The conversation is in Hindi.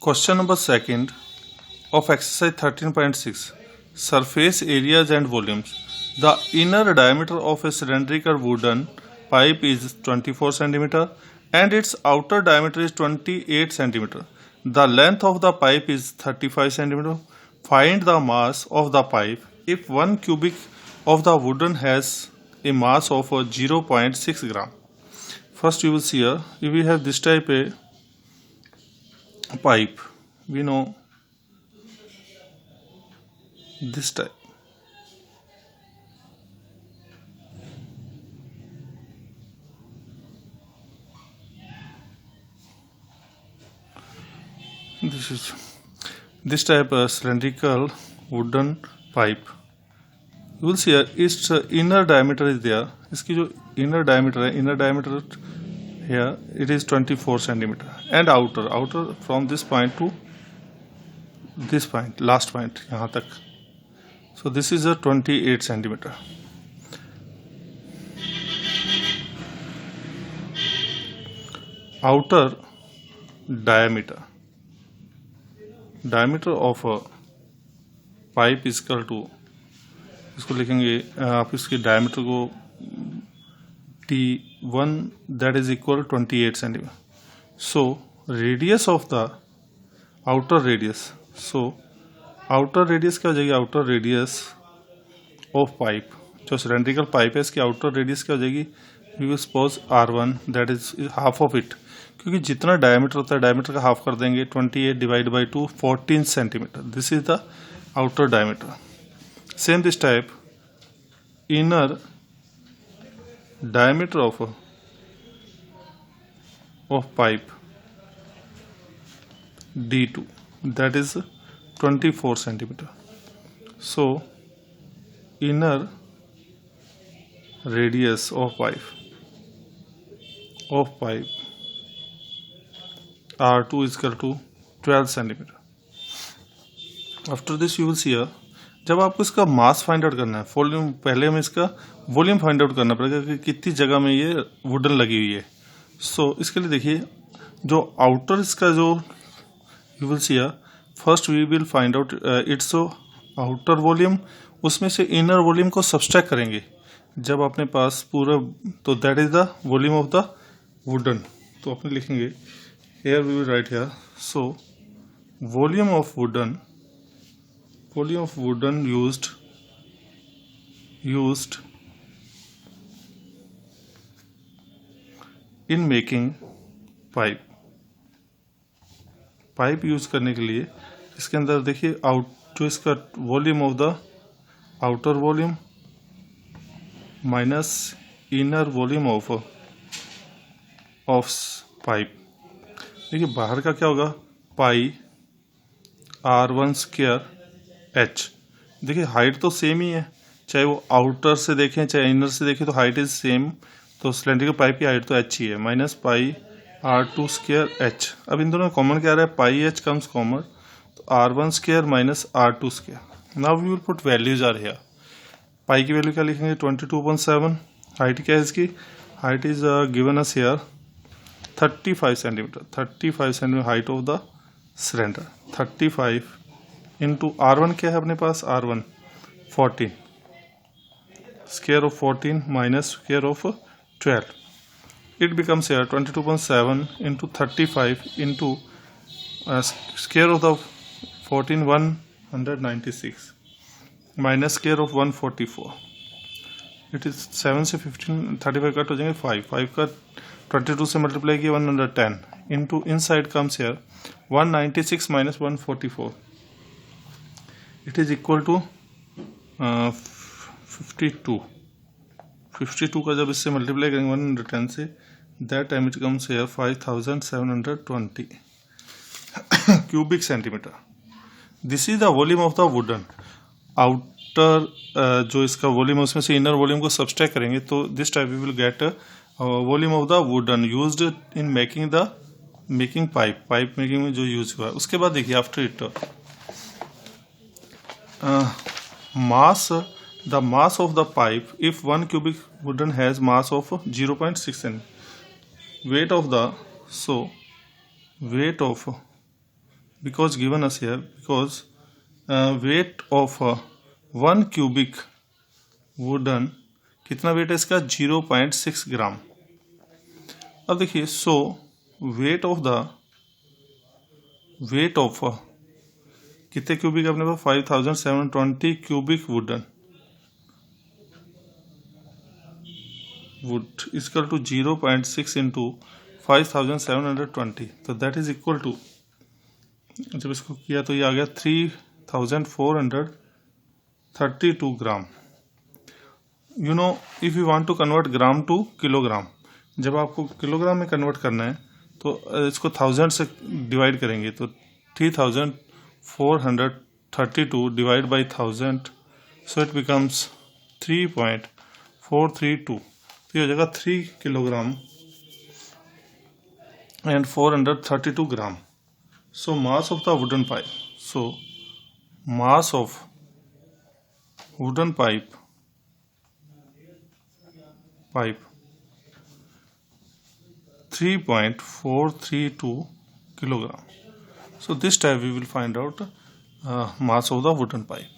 Question number second of exercise 13.6. Surface areas and volumes. The inner diameter of a cylindrical wooden pipe is 24 cm and its outer diameter is 28 cm. The length of the pipe is 35 cm. Find the mass of the pipe if 1 cubic of the wooden has a mass of 0.6 gram. First you will see here, if we have this type a pipe, we know this type. This is this type of cylindrical wooden pipe. You will see here its inner diameter is there. इसकी जो inner diameter here it is 24 centimeter and outer from this point to this point, last point यहाँ तक. So this is a 28 centimeter. Outer diameter of a pipe is equal to, इसको लिखेंगे आप इसके डायमीटर को T1 that is equal to 28 centimeter. So radius of the outer radius. So outer radius क्या हो जाएगी? Outer radius of pipe, जो cylindrical pipe है इसकी outer radius क्या हो जाएगी? We will suppose R1 that is half of it, क्योंकि जितना डायमीटर होता है डायमीटर का हाफ कर देंगे. 28 divide by 2 14 centimetre. This is the outer diameter. Same this type inner diameter of pipe D2 that is 24 centimeter. So inner radius of pipe R2 is equal to 12 centimeter. After this you will see here, जब आपको इसका मास फाइंड आउट करना है, वॉल्यूम, पहले हमें इसका वॉल्यूम फाइंड आउट करना पड़ेगा कि कितनी जगह में ये वुडन लगी हुई है. सो इसके लिए देखिए जो आउटर इसका जो you will see here, first we will find out its outer volume, उसमें से इनर वॉल्यूम को सब्सट्रैक्ट करेंगे. जब अपने पास पूरा, तो that is the volume of the wooden. तो अपने लिखेंगे here we will write here. So volume of wooden used in making pipe use करने के लिए इसके अंदर देखिए जो इसका volume of the outer volume minus inner volume of pipe. देखिए बाहर का क्या होगा, पाई R1 स्क्वायर H. देखिए हाइट तो सेम ही है, चाहे वो आउटर से देखें चाहे इनर से देखें तो हाइट इज सेम. तो सिलेंडरिकल पाइप की हाइट तो H ही है, minus pi R2 square H. अब इन दोनों में कॉमन क्या आ रहा है, पाई H कम्स कॉमन, तो R1 square minus R2 square. Now we will put values are here. Pi की वैल्यू क्या लिखेंगे 22.7. हाइट क्या है इसकी, height is given us here 35 centimetre. 35 centimetre height of the cylinder. 35 into R1 क्या है अपने पास, R1 14, square of 14 minus square of 12. It becomes here 22.7 into 35 into square of the 14 196 minus square of 144. It is 7 से 15 35 कट हो जाएंगे 5 का 22 से मल्टीप्लाई किया 110 into inside comes here 196 minus 144. It is equal to 52 का जब इससे मल्टीप्लाई करेंगे 110 से, that time it comes here 5720 cubic centimeter. This is the volume of the wooden. Outer जो इसका वॉल्यूम है उसमें से इनर वॉल्यूम को सब्सट्रैक्ट करेंगे तो this type we will get volume of the wooden used in making pipe making में जो यूज हुआ है. उसके बाद देखिए after it the mass of the pipe if 1 cubic wooden has mass of 0.6 cm. Weight of because given us here, because weight of 1 cubic wooden, कितना वेट है इसका 0.6 ग्राम। अब देखिए, सो वेट ऑफ कितने क्यूबिक अपने पास 5720 cubic wood equal to 0.6 into 5720, तो दैट इज इक्वल टू, जब इसको किया तो ये आ गया 3432 gram. You know, if you want to convert gram to kilogram, जब आपको किलोग्राम में कन्वर्ट करना है तो इसको 1000 से डिवाइड करेंगे, तो 3432 divide by 1000, so it becomes 3.432, तो ये हो जाएगा 3 kilogram and 432 gram. So mass of the wooden pipe, so mass of wooden pipe 3.432 kilogram. So this time we will find out mass of the wooden pipe.